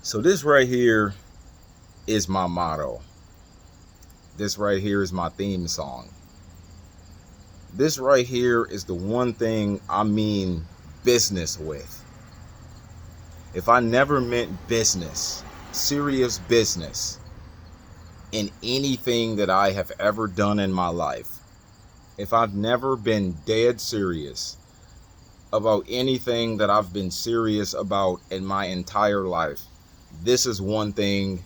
So this right here is my motto. This right here is my theme song. This right here is the one thing I mean business with. If I never meant business, serious business, in anything that I have ever done in my life, if I've never been dead serious about anything that I've been serious about in my entire life, this is one thing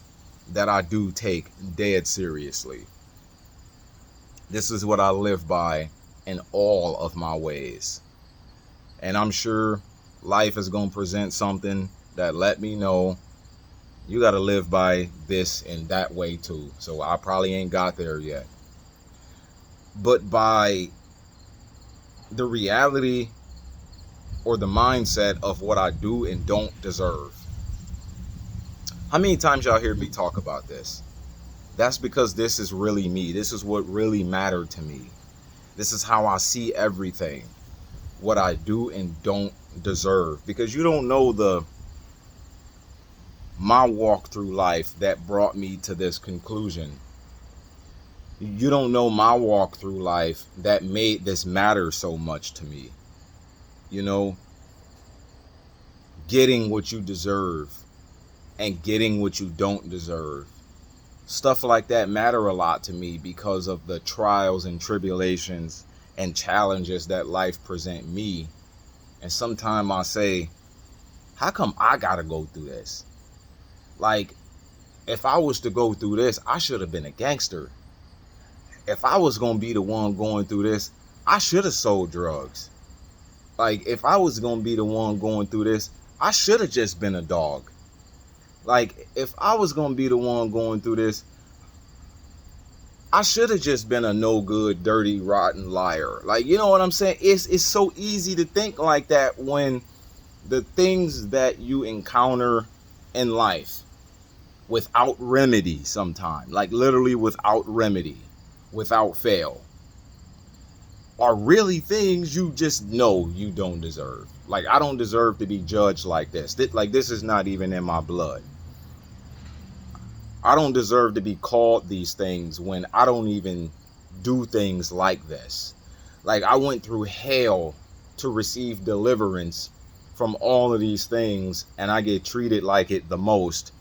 that I do take dead seriously. This is what I live by in all of my ways. And I'm sure life is going to present something that let me know you got to live by this and that way too. So I probably ain't got there yet. But by the reality or the mindset of what I do and don't deserve. How many times y'all hear me talk about this? That's because this is really me. This is what really mattered to me. This is how I see everything. What I do and don't deserve. Because you don't know my walk through life that brought me to this conclusion. You don't know my walk through life that made this matter so much to me. You know, getting what you deserve and getting what you don't deserve. Stuff like that matter a lot to me because of the trials and tribulations and challenges that life present me. And sometimes I say, how come I gotta go through this? Like, if I was to go through this, I should have been a gangster. If I was gonna be the one going through this, I should have sold drugs. Like, if I was gonna be the one going through this, I should have just been a dog. Like, if I was gonna be the one going through this, I should have just been a no good, dirty, rotten liar. Like, you know what I'm saying? It's so easy to think like that when the things that you encounter in life without remedy sometimes, like literally without remedy, without fail, are really things you just know you don't deserve. Like, I don't deserve to be judged like this. This is not even in my blood. I don't deserve to be called these things when I don't even do things like this. Like, I went through hell to receive deliverance from all of these things, and I get treated like it the most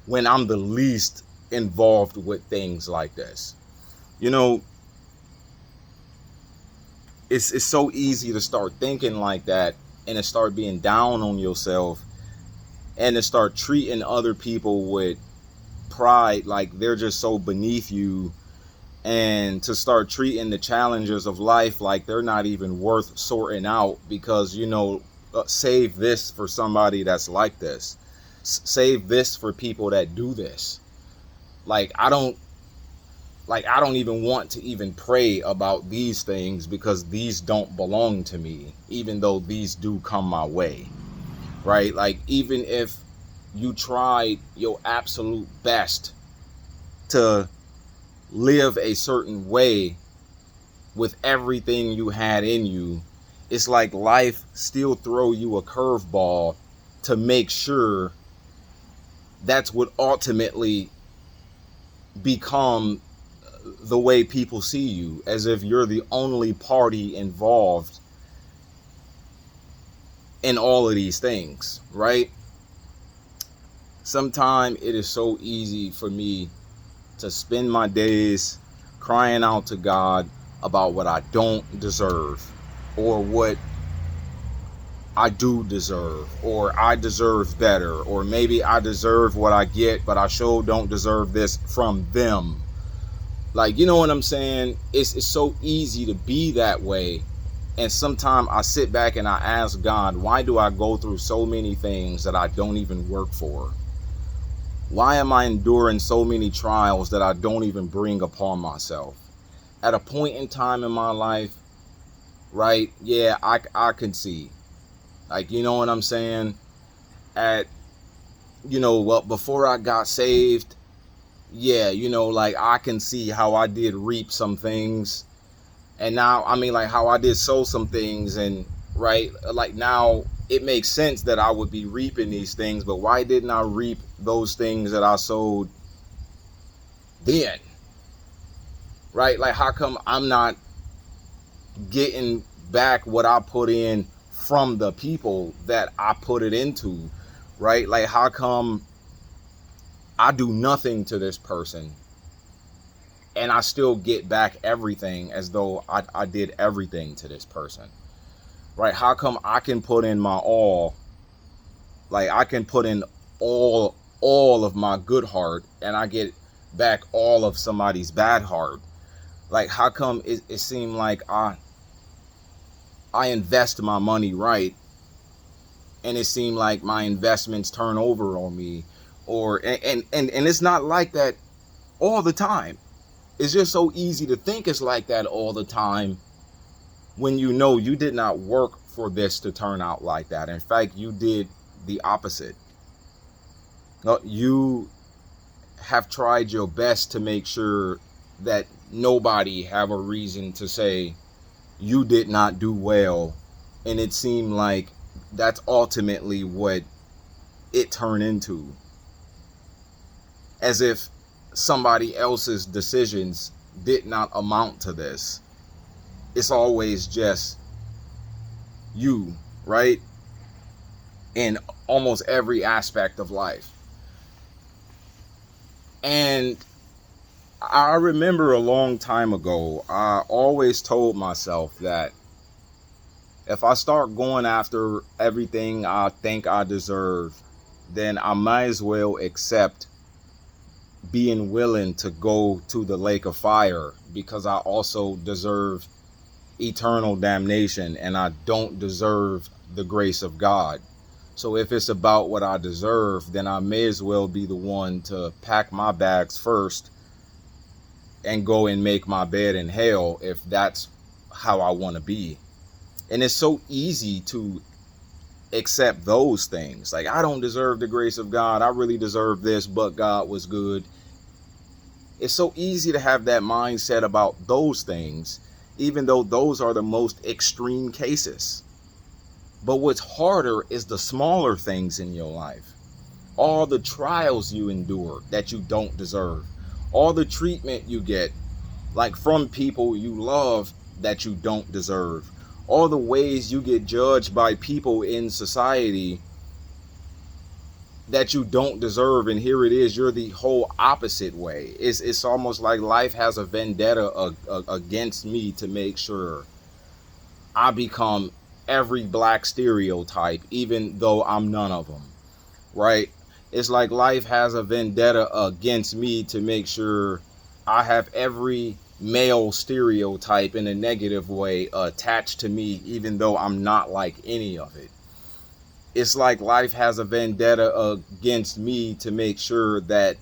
when I'm the least involved with things like this. You know, it's so easy to start thinking like that and to start being down on yourself and to start treating other people with pride like they're just so beneath you, and to start treating the challenges of life like they're not even worth sorting out because, you know, save this for somebody that's like this. Save this for people that do this. Like, I don't even want to even pray about these things because these don't belong to me, even though these do come my way. Right? Like, even if you tried your absolute best to live a certain way with everything you had in you, it's like life still throw you a curveball to make sure that's what ultimately become the way people see you, as if you're the only party involved in all of these things, right? Sometimes it is so easy for me to spend my days crying out to God about what I don't deserve, or what I do deserve, or I deserve better, or maybe I deserve what I get, but I sure don't deserve this from them. Like, you know what I'm saying? It's so easy to be that way. And sometimes I sit back and I ask God, why do I go through so many things that I don't even work for? Why am I enduring so many trials that I don't even bring upon myself? At a point in time in my life, right? Yeah, I can see. Like, you know what I'm saying? Well, before I got saved, yeah, you know, like, I can see how I did reap some things. And now, I mean, like, how I did sow some things, and right, like, now it makes sense that I would be reaping these things, but why didn't I reap those things that I sowed then? Right? Like, how come I'm not getting back what I put in from the people that I put it into? Right? Like, how come I do nothing to this person and I still get back everything as though I did everything to this person? Right? How come I can put in my all, like I can put in all of my good heart and I get back all of somebody's bad heart? Like, how come it seemed like I invest my money right and it seemed like my investments turn over on me? Or and it's not like that all the time. It's just so easy to think it's like that all the time when you know you did not work for this to turn out like that. In fact, you did the opposite. You have tried your best to make sure that nobody have a reason to say you did not do well, and it seemed like that's ultimately what it turned into, as if somebody else's decisions did not amount to this. It's always just you, right? In almost every aspect of life. And I remember a long time ago, I always told myself that if I start going after everything I think I deserve, then I might as well accept being willing to go to the lake of fire, because I also deserve eternal damnation and I don't deserve the grace of God. So if it's about what I deserve, then I may as well be the one to pack my bags first and go and make my bed in hell if that's how I want to be. And it's so easy to accept those things. Like, I don't deserve the grace of God. I really deserve this, but God was good. It's so easy to have that mindset about those things, even though those are the most extreme cases. But what's harder is the smaller things in your life. All the trials you endure that you don't deserve. All the treatment you get, like from people you love, that you don't deserve. All the ways you get judged by people in society that you don't deserve, and here it is, you're the whole opposite way. It's almost like life has a vendetta against me to make sure I become every black stereotype, even though I'm none of them, right? It's like life has a vendetta against me to make sure I have every male stereotype in a negative way attached to me, even though I'm not like any of it. It's like life has a vendetta against me to make sure that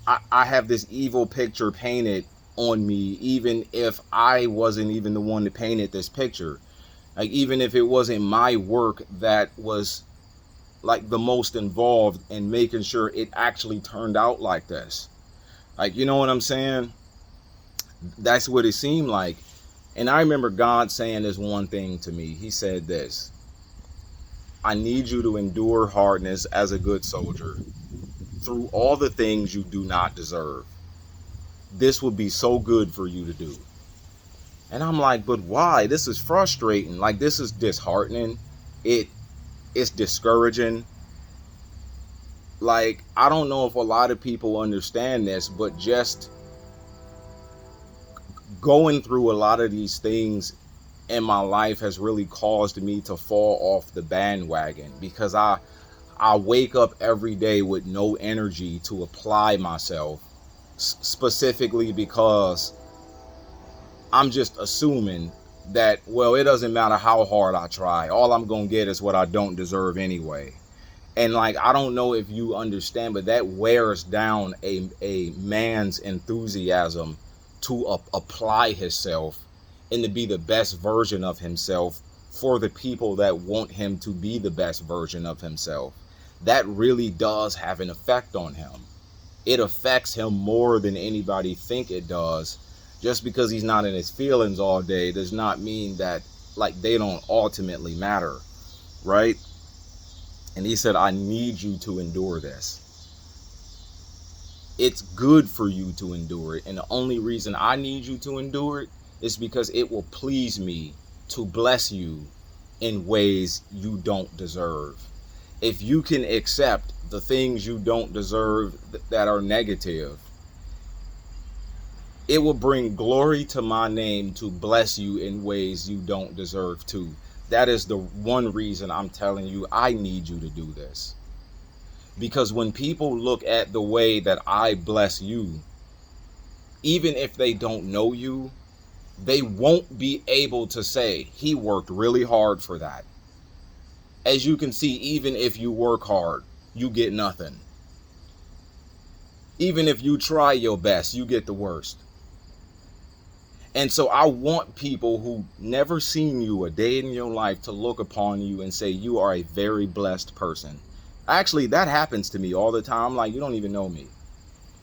I have this evil picture painted on me, even if I wasn't even the one that painted this picture. Like, even if it wasn't my work that was like the most involved in making sure it actually turned out like this. Like, you know what I'm saying? That's what it seemed like. And I remember God saying this one thing to me. He said this: I need you to endure hardness as a good soldier through all the things you do not deserve. This would be so good for you to do. And I'm like, but why? This is frustrating. Like, this is disheartening. It's discouraging. Like, I don't know if a lot of people understand this, but just going through a lot of these things in my life has really caused me to fall off the bandwagon, because I wake up every day with no energy to apply myself, specifically because I'm just assuming that, well, it doesn't matter how hard I try, all I'm gonna get is what I don't deserve anyway. And like, I don't know if you understand, but that wears down a man's enthusiasm to apply himself and to be the best version of himself for the people that want him to be the best version of himself. That really does have an effect on him. It affects him more than anybody think it does. Just because he's not in his feelings all day does not mean that, like, they don't ultimately matter, right? And he said, I need you to endure this. It's good for you to endure it. And the only reason I need you to endure it is because it will please me to bless you in ways you don't deserve. If you can accept the things you don't deserve that are negative, it will bring glory to my name to bless you in ways you don't deserve to. That is the one reason I'm telling you I need you to do this. Because when people look at the way that I bless you, even if they don't know you, they won't be able to say, he worked really hard for that. As you can see, even if you work hard, you get nothing. Even if you try your best, you get the worst. And so I want people who never seen you a day in your life to look upon you and say, you are a very blessed person. Actually, that happens to me all the time. Like, you don't even know me.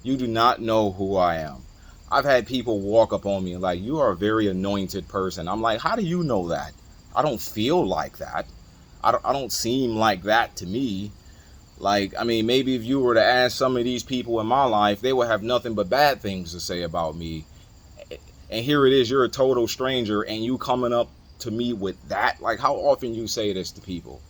You do not know who I am. I've had people walk up on me like, you are a very anointed person. I'm like, how do you know that? I don't feel like that. I don't seem like that to me. Like, I mean, maybe if you were to ask some of these people in my life, they would have nothing but bad things to say about me. And here it is, you're a total stranger and you coming up to me with that. Like, how often you say this to people?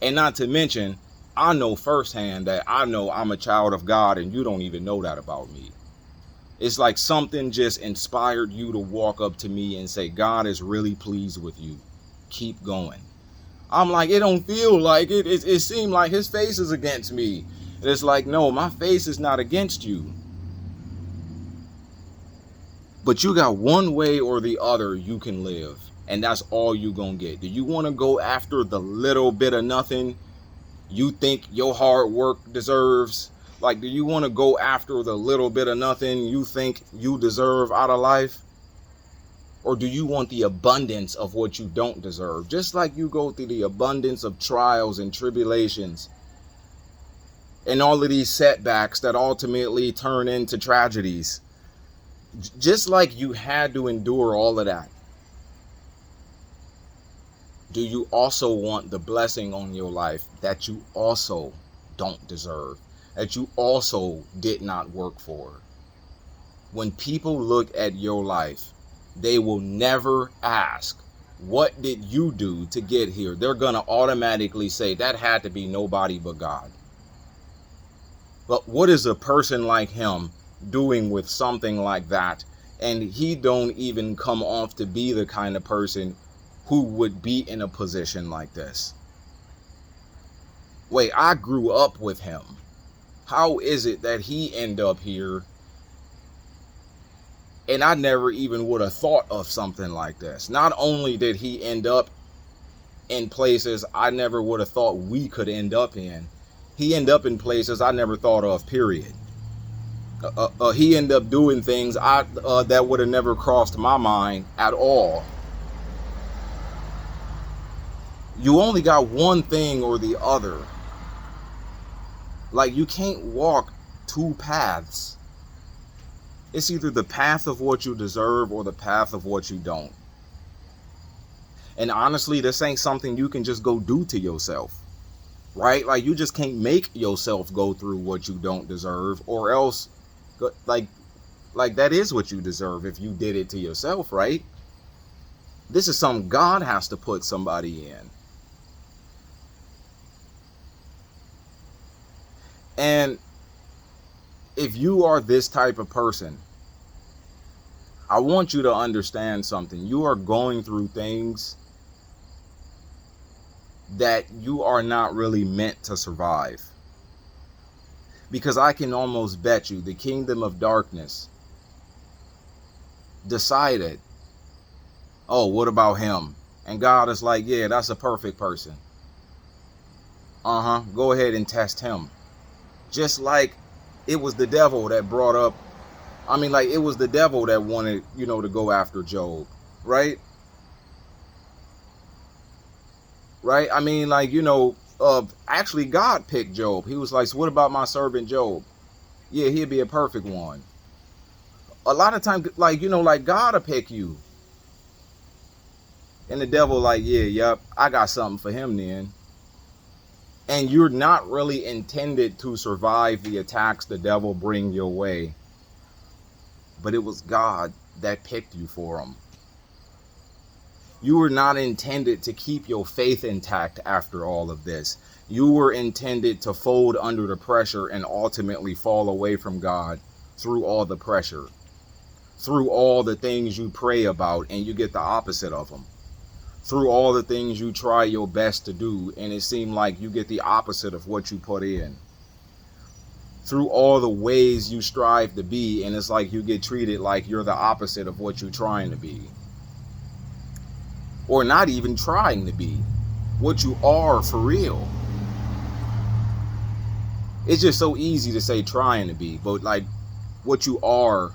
And not to mention, I know firsthand that I know I'm a child of God and you don't even know that about me. It's like something just inspired you to walk up to me and say, God is really pleased with you. Keep going. I'm like, it don't feel like it. It seemed like his face is against me. And it's like, no, my face is not against you. But you got one way or the other you can live. And that's all you gonna get. Do you want to go after the little bit of nothing you think your hard work deserves? Like, do you want to go after the little bit of nothing you think you deserve out of life? Or do you want the abundance of what you don't deserve? Just like you go through the abundance of trials and tribulations and all of these setbacks that ultimately turn into tragedies. Just like you had to endure all of that, do you also want the blessing on your life that you also don't deserve, that you also did not work for? When people look at your life, they will never ask, what did you do to get here? They're going to automatically say, that had to be nobody but God. But what is a person like him doing with something like that? And he don't even come off to be the kind of person who would be in a position like this. Wait, I grew up with him. How is it that he ended up here and I never even would have thought of something like this? Not only did he end up in places I never would have thought we could end up in, he ended up in places I never thought of, period. He ended up doing things that would have never crossed my mind at all. You only got one thing or the other. Like, you can't walk two paths. It's either the path of what you deserve or the path of what you don't. And honestly, this ain't something you can just go do to yourself, right? Like, you just can't make yourself go through what you don't deserve, or else, like that is what you deserve if you did it to yourself, right? This is something God has to put somebody in. And if you are this type of person, I want you to understand something. You are going through things that you are not really meant to survive. Because I can almost bet you the kingdom of darkness decided, oh, what about him? And God is like, yeah, that's a perfect person. Go ahead and test him. Just like it was the devil that brought up, it was the devil that wanted, to go after Job, right? Right? Actually God picked Job. He was like, so what about my servant Job? Yeah, he'd be a perfect one. A lot of times, God will pick you. And the devil like, yeah, yep, I got something for him then. And you're not really intended to survive the attacks the devil bring your way. But it was God that picked you for them. You were not intended to keep your faith intact after all of this. You were intended to fold under the pressure and ultimately fall away from God through all the pressure, through all the things you pray about and you get the opposite of them, through all the things you try your best to do and it seemed like you get the opposite of what you put in, through all the ways you strive to be and it's like you get treated like you're the opposite of what you're trying to be, or not even trying to be what you are for real. It's just so easy to say trying to be, but like what you are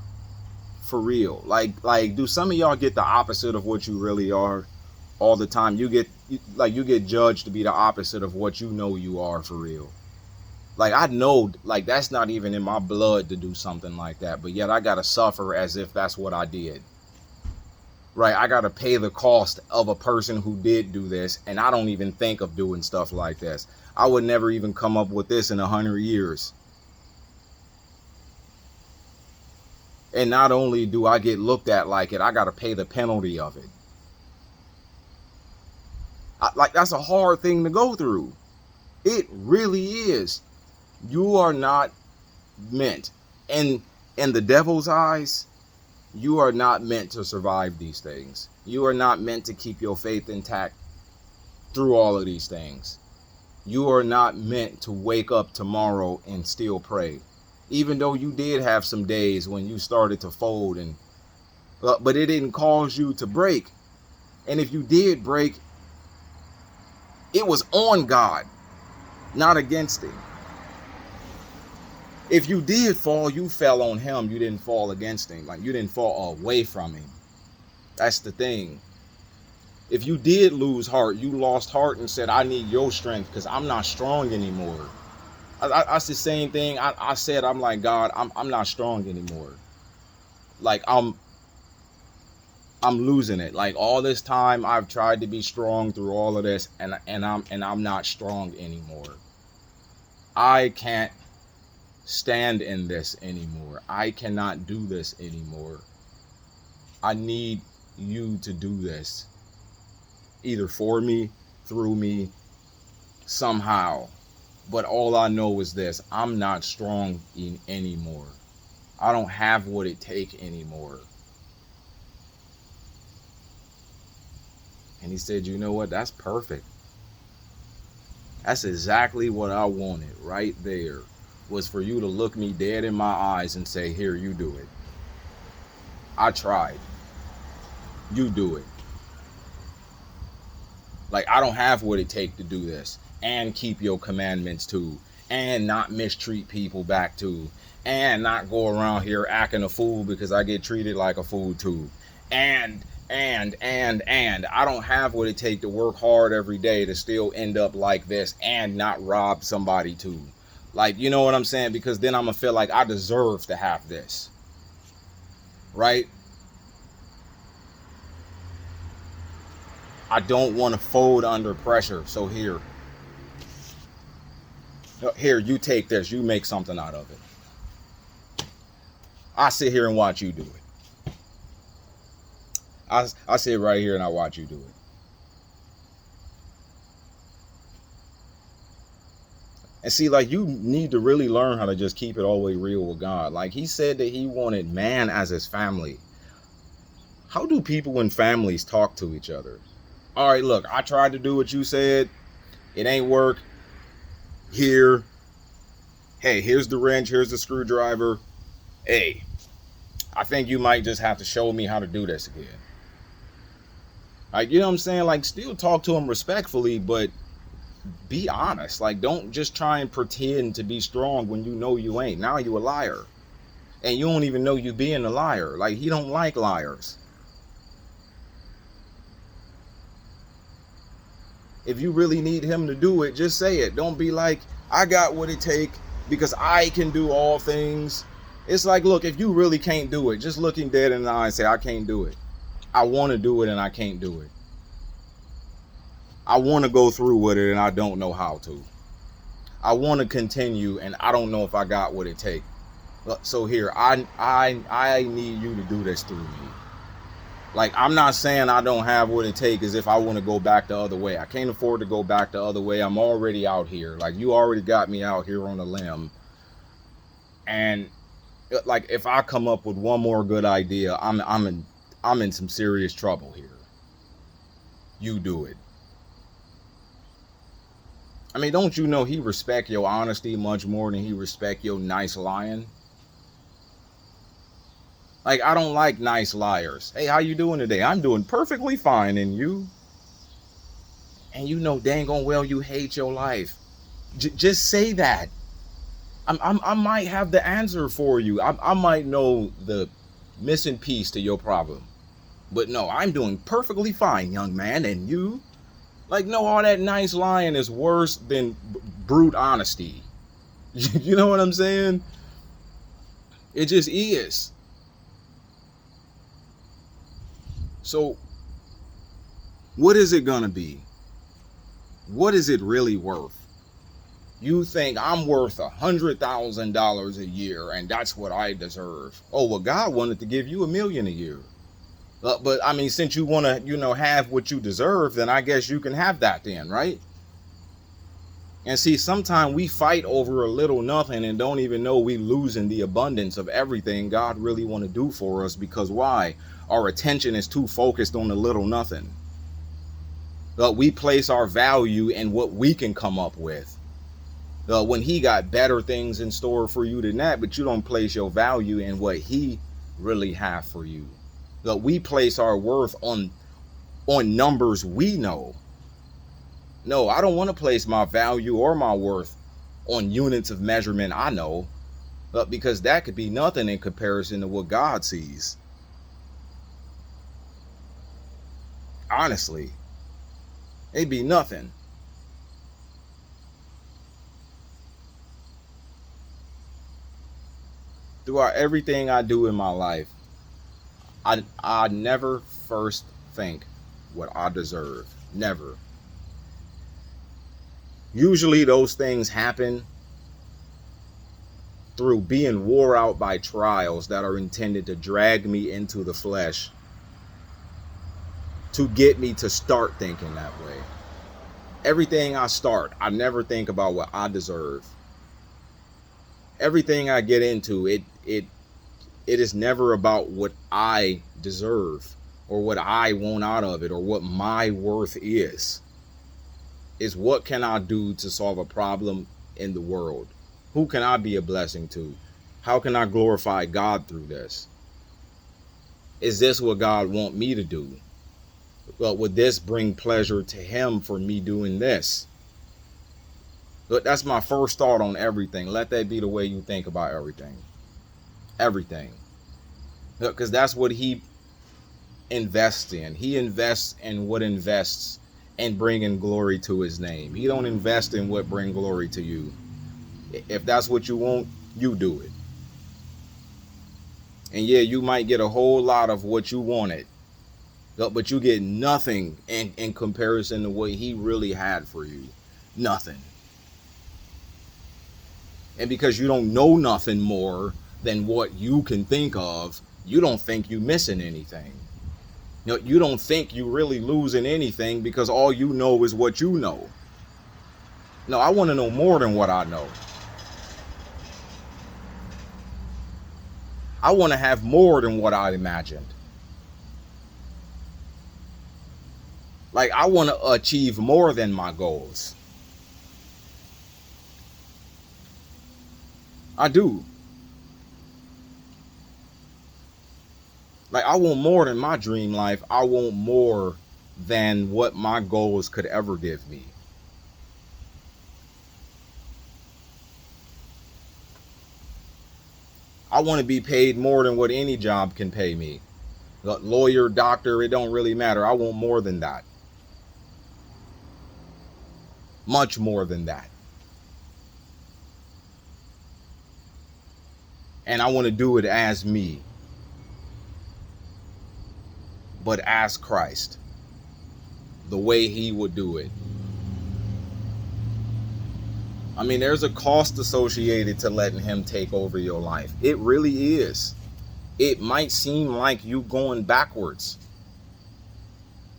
for real. Like do some of y'all get the opposite of what you really are all the time? You get judged to be the opposite of what you know you are for real. Like I know, like that's not even in my blood to do something like that, but yet I gotta suffer as if that's what I did. Right? I gotta pay the cost of a person who did do this, and I don't even think of doing stuff like this. I would never even come up with this in 100 years. And not only do I get looked at like it, I gotta pay the penalty of it. Like that's a hard thing to go through. It really is. You are not meant, in the devil's eyes, you are not meant to survive these things. You are not meant to keep your faith intact through all of these things. You are not meant to wake up tomorrow and still pray. Even though you did have some days when you started to fold, but it didn't cause you to break. And if you did break, it was on God, not against Him. If you did fall, you fell on Him. You didn't fall against Him. Like you didn't fall away from Him. That's the thing. If you did lose heart, you lost heart and said, I need your strength because I'm not strong anymore. That's the same thing. I said, I'm like, God, I'm not strong anymore. Like I'm losing it. Like all this time I've tried to be strong through all of this and I'm not strong anymore. I can't stand in this anymore. I cannot do this anymore. I need you to do this. Either for me, through me, somehow. But all I know is this. I'm not strong anymore. I don't have what it takes anymore. And He said, you know what? That's perfect. That's exactly what I wanted right there. Was for you to look me dead in my eyes and say, here, you do it. I tried. You do it. Like, I don't have what it takes to do this. And keep your commandments too. And not mistreat people back too. And not go around here acting a fool because I get treated like a fool too. And I don't have what it takes to work hard every day to still end up like this and not rob somebody too. Like, you know what I'm saying? Because then I'm going to feel like I deserve to have this. Right? I don't want to fold under pressure. So here, you take this. You make something out of it. I sit here and watch you do it. I sit right here and I watch you do it. And see, like, you need to really learn how to just keep it all the way real with God. Like, He said that He wanted man as His family. How do people in families talk to each other? All right, look, I tried to do what you said. It ain't work. Here. Hey, here's the wrench. Here's the screwdriver. Hey, I think you might just have to show me how to do this again. Like, you know what I'm saying? Like, still talk to them respectfully, but be honest. Like, don't just try and pretend to be strong when you know you ain't. Now you a liar. And you don't even know you being a liar. Like, He don't like liars. If you really need Him to do it, just say it. Don't be like, I got what it take because I can do all things. It's like, look, if you really can't do it, just look Him dead in the eye and say, I can't do it. I want to do it and I can't do it. I want to go through with it and I don't know how to. I want to continue and I don't know if I got what it takes. So here, I need you to do this through me. Like, I'm not saying I don't have what it takes as if I want to go back the other way. I can't afford to go back the other way. I'm already out here. Like, you already got me out here on a limb. And like, if I come up with one more good idea, I'm in some serious trouble here. You do it. I mean, don't you know he respect your honesty much more than he respect your nice lying? Like, I don't like nice liars. Hey, how you doing today? I'm doing perfectly fine, and you? And you know dang on well you hate your life. Just say that. I might have the answer for you. I might know the missing piece to your problem. But no, I'm doing perfectly fine, young man, and you? Like, no, all that nice lying is worse than brute honesty. You know what I'm saying? It just is. So, what is it gonna be? What is it really worth? You think I'm worth $100,000 a year and that's what I deserve. Oh, well, God wanted to give you $1 million a year. But I mean, since you want to, have what you deserve, then I guess you can have that then, right? And see, sometimes we fight over a little nothing and don't even know we losing the abundance of everything God really want to do for us. Because why? Our attention is too focused on the little nothing. But we place our value in what we can come up with. When he got better things in store for you than that, but you don't place your value in what he really have for you. We place our worth on numbers we know. No, I don't want to place my value or my worth on units of measurement I know, because that could be nothing in comparison to what God sees. Honestly, it'd be nothing. Throughout everything I do in my life, I never first think what I deserve. Never. Usually those things happen through being wore out by trials that are intended to drag me into the flesh, to get me to start thinking that way. Everything I start, I never think about what I deserve. Everything I get into, it is never about what I deserve or what I want out of it or what my worth is. It's what can I do to solve a problem in the world? Who can I be a blessing to? How can I glorify God through this? Is this what God want me to do? Well, would this bring pleasure to him for me doing this? But that's my first thought on everything. Let that be the way you think about everything. Everything. Because that's what he invests in. He invests in what invests in bringing glory to his name. He don't invest in what bring glory to you. If that's what you want, you do it. And yeah, you might get a whole lot of what you wanted, but you get nothing in comparison to what he really had for you. Nothing. And because you don't know nothing more than what you can think of, you don't think you're missing anything. You don't think you really losing anything because all you know is what you know. No, I want to know more than what I know. I want to have more than what I imagined. Like, I want to achieve more than my goals. I do. Like, I want more than my dream life. I want more than what my goals could ever give me. I want to be paid more than what any job can pay me. Lawyer, doctor, it don't really matter. I want more than that. Much more than that. And I want to do it as me, but as Christ. the way he would do it. I mean, there's a cost associated to letting him take over your life. It really is. It might seem like you going backwards.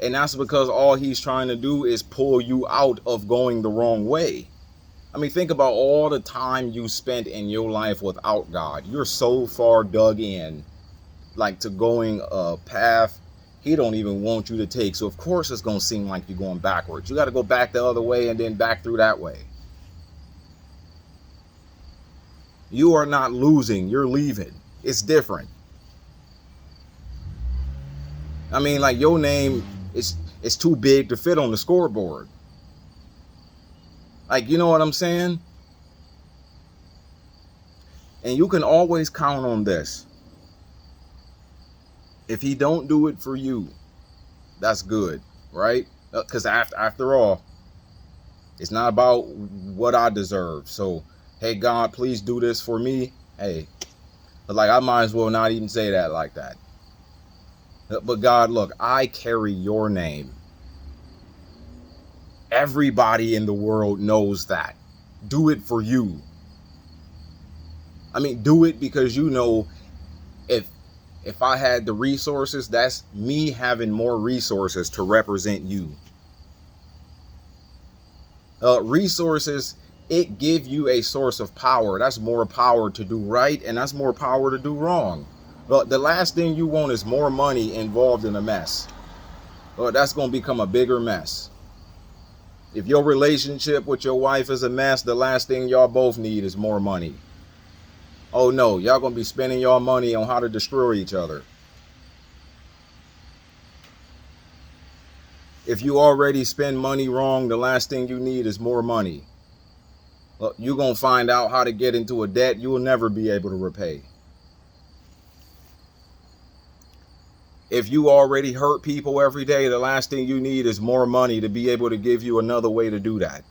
And that's because all he's trying to do is pull you out of going the wrong way. I mean, think about all the time you spent in your life without God. You're so far dug in, like, to going a path he don't even want you to take. So of course it's going to seem like you're going backwards. You got to go back the other way and then back through that way. You are not losing, you're leaving. It's different. I mean, like, your name is too big to fit on the scoreboard. Like, you know what I'm saying? And you can always count on this. If he don't do it for you, that's good, right? Because after all, it's not about what I deserve. So, hey, God, please do this for me. Hey, but like, I might as well not even say that like that. But God, look, I carry your name. Everybody in the world knows that. Do it for you. I mean, do it because you know if I had the resources, that's me having more resources to represent you. Resources, it give you a source of power. That's more power to do right, and that's more power to do wrong. But the last thing you want is more money involved in a mess. That's going to become a bigger mess. If your relationship with your wife is a mess, the last thing y'all both need is more money. Oh no, y'all going to be spending your money on how to destroy each other. If you already spend money wrong, the last thing you need is more money. You're going to find out how to get into a debt you will never be able to repay. If you already hurt people every day, the last thing you need is more money to be able to give you another way to do that.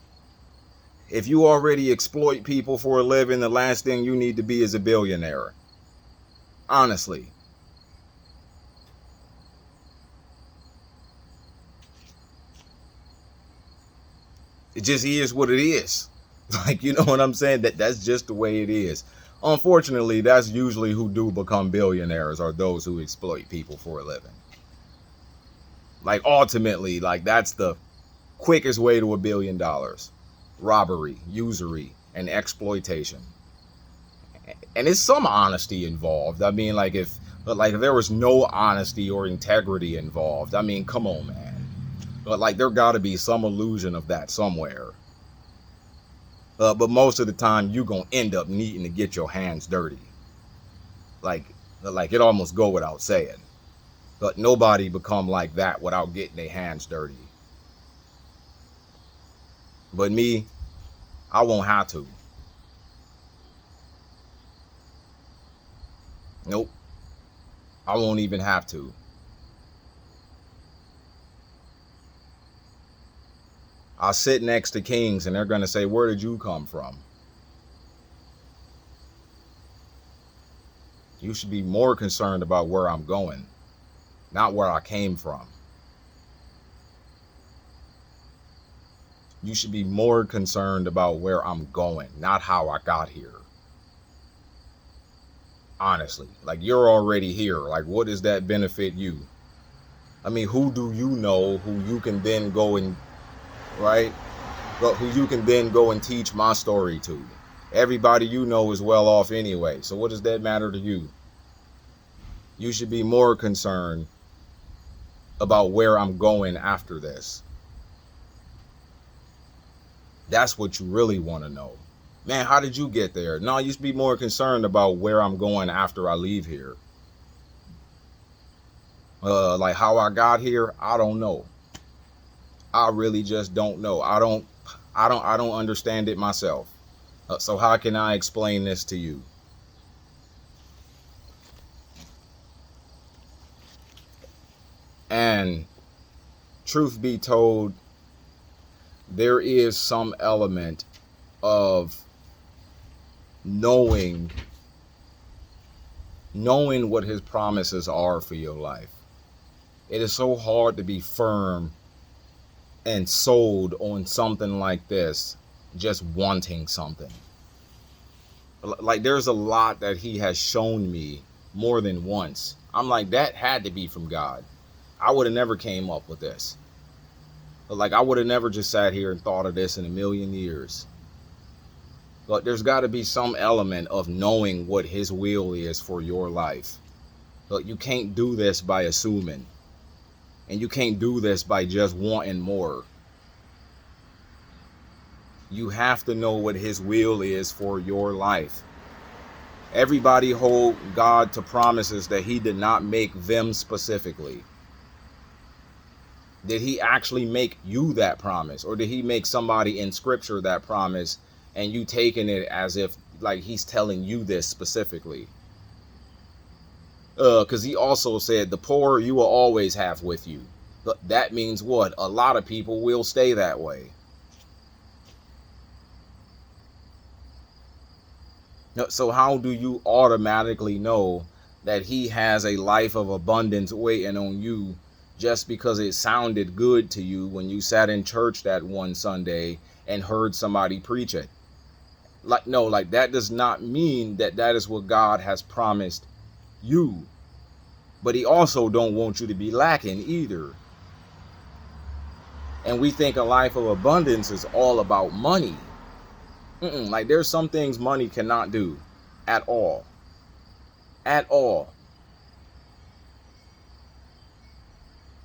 If you already exploit people for a living, the last thing you need to be is a billionaire. Honestly. It just is what it is. Like, you know what I'm saying? That's just the way it is. Unfortunately, that's usually who do become billionaires, are those who exploit people for a living. Like, ultimately, like, that's the quickest way to $1 billion. Robbery, usury, and exploitation. And it's some honesty involved. I mean, like, if there was no honesty or integrity involved, I mean, come on, man. But like, there got to be some illusion of that somewhere. But most of the time, you're going to end up needing to get your hands dirty. Like it almost go without saying. But nobody become like that without getting their hands dirty. But me, I won't have to. Nope. I won't even have to. I'll sit next to kings and they're going to say, where did you come from? You should be more concerned about where I'm going, not where I came from. You should be more concerned about where I'm going, not how I got here. Honestly, like, you're already here. Like, what does that benefit you? I mean, who do you know who you can then go and, right? But who you can then go and teach my story to? Everybody you know is well off anyway. So what does that matter to you? You should be more concerned about where I'm going after this. That's what you really want to know. Man, how did you get there? No, you should be more concerned about where I'm going after I leave here. Like, how I got here, I don't know. I really just don't know. I don't understand it myself. So how can I explain this to you? And truth be told, there is some element of knowing what his promises are for your life. It is so hard to be firm and sold on something like this, just wanting something. Like, there's a lot that he has shown me more than once. I'm like, that had to be from God. I would have never came up with this. Like, I would have never just sat here and thought of this in a million years. But there's got to be some element of knowing what his will is for your life. But you can't do this by assuming. And you can't do this by just wanting more. You have to know what his will is for your life. Everybody hold God to promises that he did not make them specifically. Did he actually make you that promise? Or did he make somebody in scripture that promise and you taking it as if like he's telling you this specifically? Because he also said, the poor you will always have with you. But that means what? A lot of people will stay that way. So how do you automatically know that he has a life of abundance waiting on you just because it sounded good to you when you sat in church that one Sunday and heard somebody preach it? Like, no, like that does not mean that that is what God has promised you. But he also don't want you to be lacking either. And we think a life of abundance is all about money. Like, there's some things money cannot do at all. At all.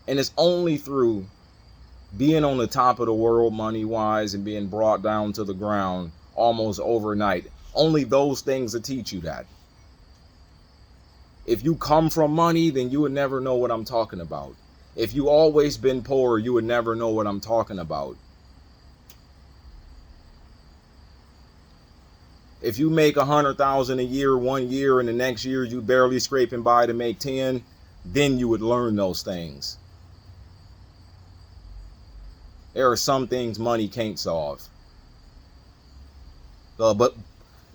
And it's only through being on the top of the world money-wise and being brought down to the ground almost overnight. Only those things will teach you that. If you come from money, then you would never know what I'm talking about. If you always been poor, you would never know what I'm talking about. If you make 100,000 a year, 1 year, and the next year you barely scraping by to make 10, then you would learn those things. There are some things money can't solve. But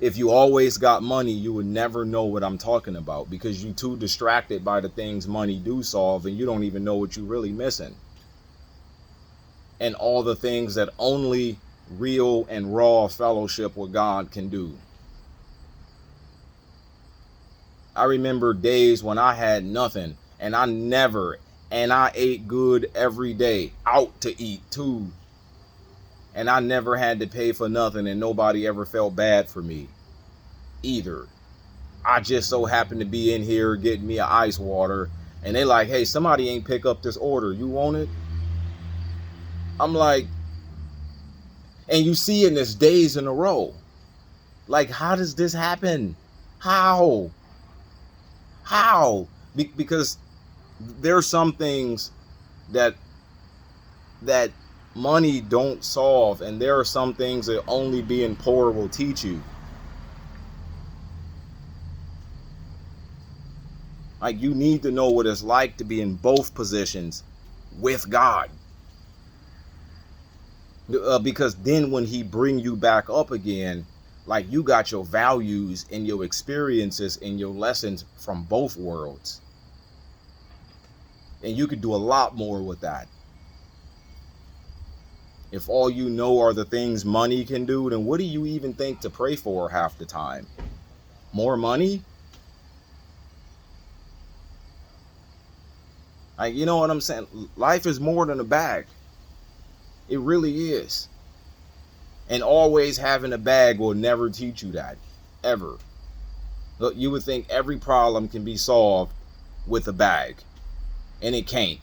if you always got money, you would never know what I'm talking about because you're too distracted by the things money do solve and you don't even know what you're really missing. And all the things that only real and raw fellowship with God can do. I remember days when I had nothing and I ate good every day, out to eat too. And I never had to pay for nothing and nobody ever felt bad for me either. I just so happened to be in here getting me an ice water and they like, hey, somebody ain't pick up this order. You want it? I'm like, and you see in this days in a row. Like, how does this happen? How? Because there are some things that money don't solve, and there are some things that only being poor will teach you. Like, you need to know what it's like to be in both positions with God. Because then when he bring you back up again, like, you got your values and your experiences and your lessons from both worlds. And you could do a lot more with that. If all you know are the things money can do, then what do you even think to pray for half the time? More money? Like, you know what I'm saying? Life is more than a bag. It really is. And always having a bag will never teach you that. Ever. Look, you would think every problem can be solved with a bag. And it can't.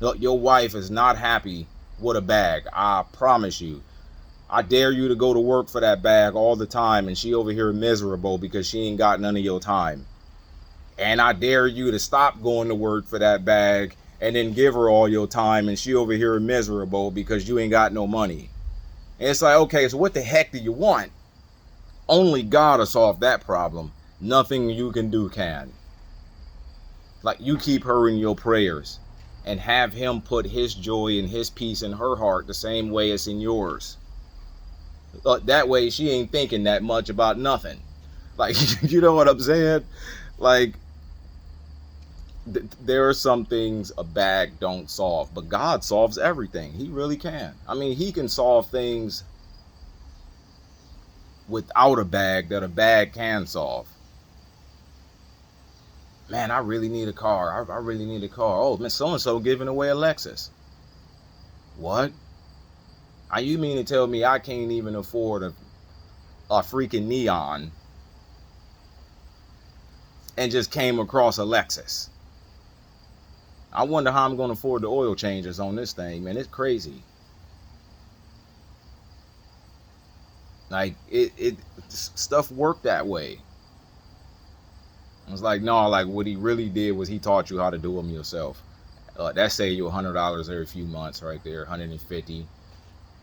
Look, your wife is not happy with a bag. I promise you. I dare you to go to work for that bag all the time and she over here miserable because she ain't got none of your time. And I dare you to stop going to work for that bag and then give her all your time and she over here miserable because you ain't got no money. And it's like, okay, so what the heck do you want? Only God will solve that problem. Nothing you can do can. Like, you keep her in your prayers and have him put his joy and his peace in her heart the same way as in yours. That way she ain't thinking that much about nothing. Like, you know what I'm saying? Like, There are some things a bag don't solve, but God solves everything. He really can. I mean, he can solve things without a bag that a bag can solve. Man, I really need a car. I really need a car. Oh, man, so-and-so giving away a Lexus. What? You mean to tell me I can't even afford a freaking Neon and just came across a Lexus? I wonder how I'm going to afford the oil changes on this thing, man. It's crazy. Like, stuff worked that way. It's like, no, like what he really did was he taught you how to do them yourself. That saved you $100 every few months right there, $150.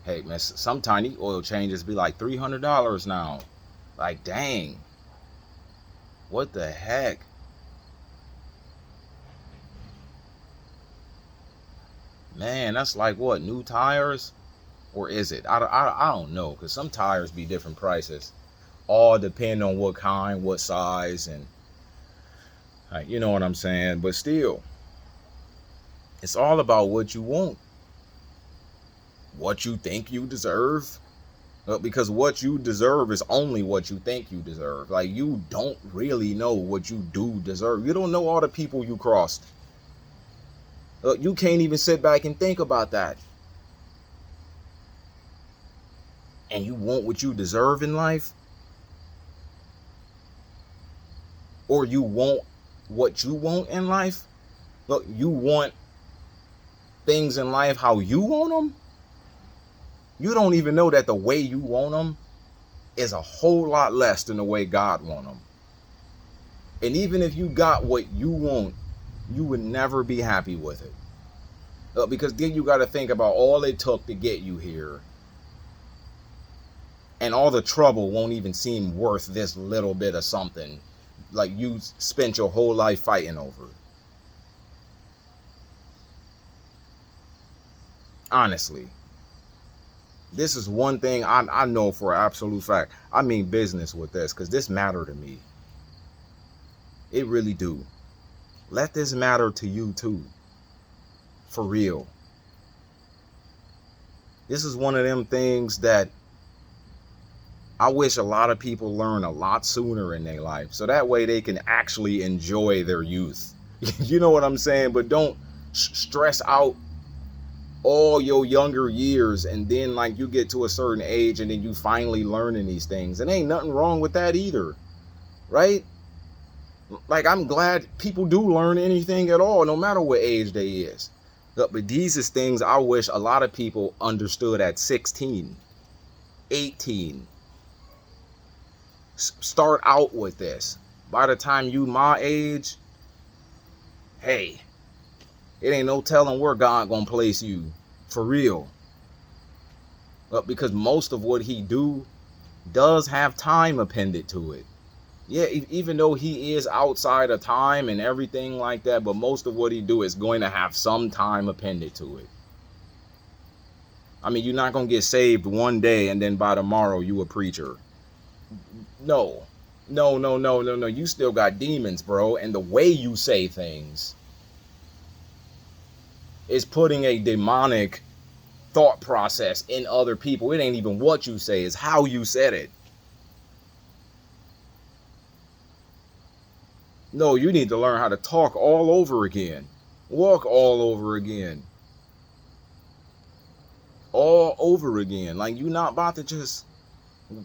Hey, man, some tiny oil changes be like $300 now. Like, dang. What the heck? Man, that's like what, new tires? Or is it? I don't know, because some tires be different prices. All depend on what kind, what size, and you know what I'm saying? But still, it's all about what you want. What you think you deserve. Because what you deserve is only what you think you deserve. Like, you don't really know what you do deserve. You don't know all the people you crossed. You can't even sit back and think about that. And you want what you deserve in life? Or you want what you want in life? Look, you want things in life how you want them? You don't even know that the way you want them is a whole lot less than the way God wants them. And even if you got what you want, you would never be happy with it. Because then you got to think about all it took to get you here. And all the trouble won't even seem worth this little bit of something like you spent your whole life fighting over. Honestly. This is one thing I know for an absolute fact. I mean business with this, because this matters to me. It really do. Let this matter to you too. For real. This is one of them things that I wish a lot of people learn a lot sooner in their life. So that way they can actually enjoy their youth. You know what I'm saying? But don't stress out all your younger years and then like you get to a certain age and then you finally learning these things. And ain't nothing wrong with that either. Right? Like, I'm glad people do learn anything at all, no matter what age they is. But these is things I wish a lot of people understood at 16, 18. Start out with this. By the time you my age, hey, it ain't no telling where God gonna place you. For real. But because most of what he do does have time appended to it. Yeah, even though he is outside of time and everything like that, but most of what he do is going to have some time appended to it. I mean, you're not going to get saved one day and then by tomorrow you a preacher. No. You still got demons, bro. And the way you say things is putting a demonic thought process in other people. It ain't even what you say, it's how you said it. No, you need to learn how to talk all over again. Walk all over again. All over again. Like, you're not about to just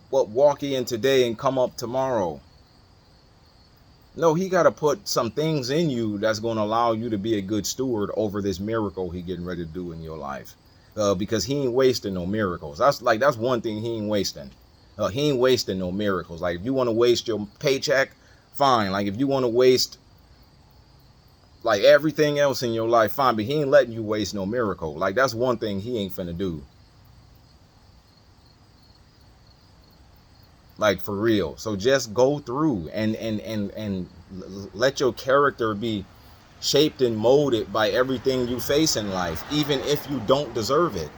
walk in today and come up tomorrow. No, he got to put some things in you that's going to allow you to be a good steward over this miracle he getting ready to do in your life. Because he ain't wasting no miracles. That's one thing he ain't wasting. He ain't wasting no miracles. Like, if you want to waste your paycheck, fine. Like, if you want to waste like everything else in your life, fine. But he ain't letting you waste no miracle. Like, that's one thing he ain't finna do. Like, for real. So just go through and let your character be shaped and molded by everything you face in life, even if you don't deserve it.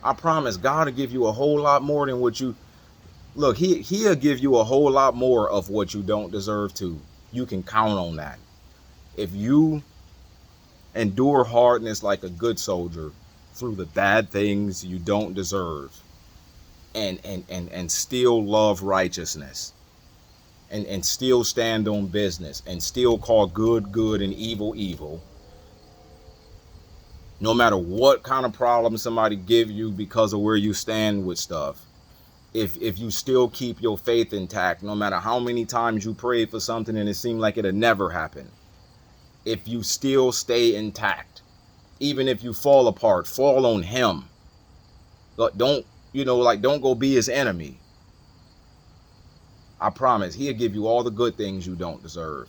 I promise God will give you a whole lot more than what you... Look, he'll give you a whole lot more of what you don't deserve to. You can count on that. If you endure hardness like a good soldier through the bad things you don't deserve, and still love righteousness, and still stand on business, and still call good good and evil evil, no matter what kind of problem somebody give you because of where you stand with stuff, if you still keep your faith intact, no matter how many times you prayed for something and it seemed like it'll never happen, if you still stay intact, even if you fall apart, fall on him. But don't, don't go be his enemy. I promise he'll give you all the good things you don't deserve.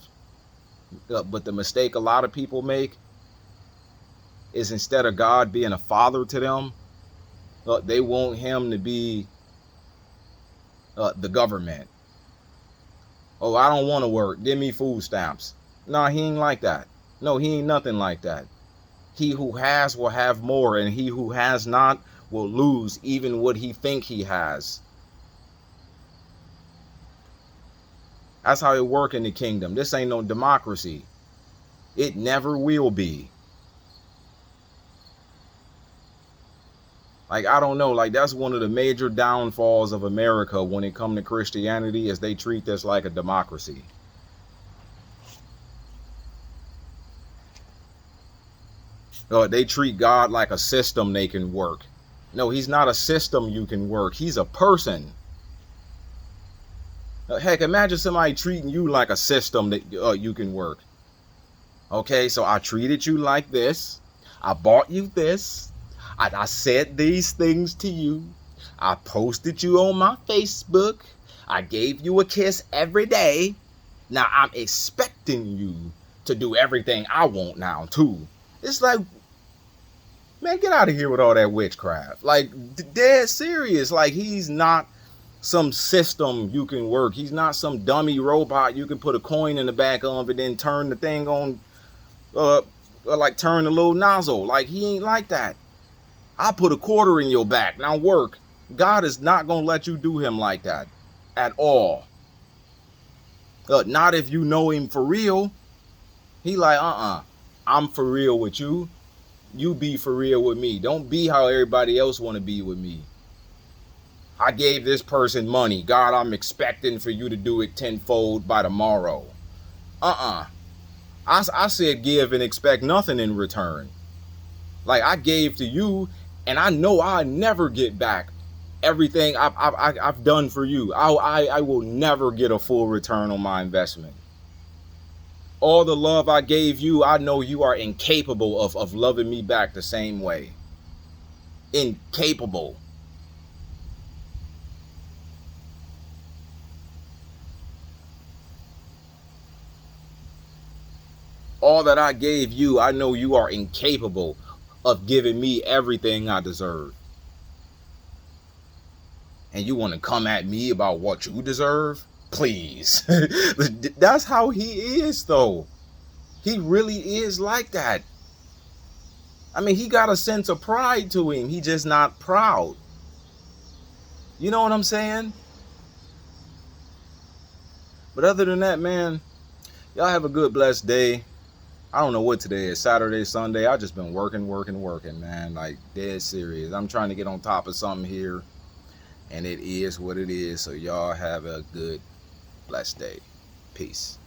But the mistake a lot of people make is, instead of God being a father to them, they want him to be the government. Oh, I don't want to work, give me food stamps. No, he ain't like that. No, he ain't nothing like that. He who has will have more, and he who has not will lose even what he think he has. That's how it work in the kingdom. This ain't no democracy. It never will be. Like, I don't know, like, that's one of the major downfalls of America when it comes to Christianity, is they treat this like a democracy. They treat God like a system they can work. No, he's not a system you can work. He's a person. Heck, imagine somebody treating you like a system that you can work. Okay, so I treated you like this. I bought you this. I said these things to you. I posted you on my Facebook. I gave you a kiss every day. Now I'm expecting you to do everything I want now too. It's like, man, get out of here with all that witchcraft. Like, dead serious. Like, he's not some system you can work. He's not some dummy robot you can put a coin in the back of and then turn the thing on, like turn the little nozzle. Like, he ain't like that. I put a quarter in your back, now work. God is not going to let you do him like that at all. Not if you know him for real. He like, I'm for real with you. You be for real with me. Don't be how everybody else want to be with me. I gave this person money. God, I'm expecting for you to do it tenfold by tomorrow. I said give and expect nothing in return. Like, I gave to you, and I know I'll never get back everything I've done for you. I will never get a full return on my investment. All the love I gave you, I know you are incapable of loving me back the same way. Incapable. All that I gave you, I know you are incapable of giving me everything I deserve. And you want to come at me about what you deserve? Please. That's how he is, though. He really is like that. I mean, he got a sense of pride to him. He just not proud. You know what I'm saying? But other than that, man, y'all have a good, blessed day. I don't know what today is, Saturday, Sunday. I just been working, man. Like, dead serious. I'm trying to get on top of something here. And it is what it is. So y'all have a good, blessed day. Peace.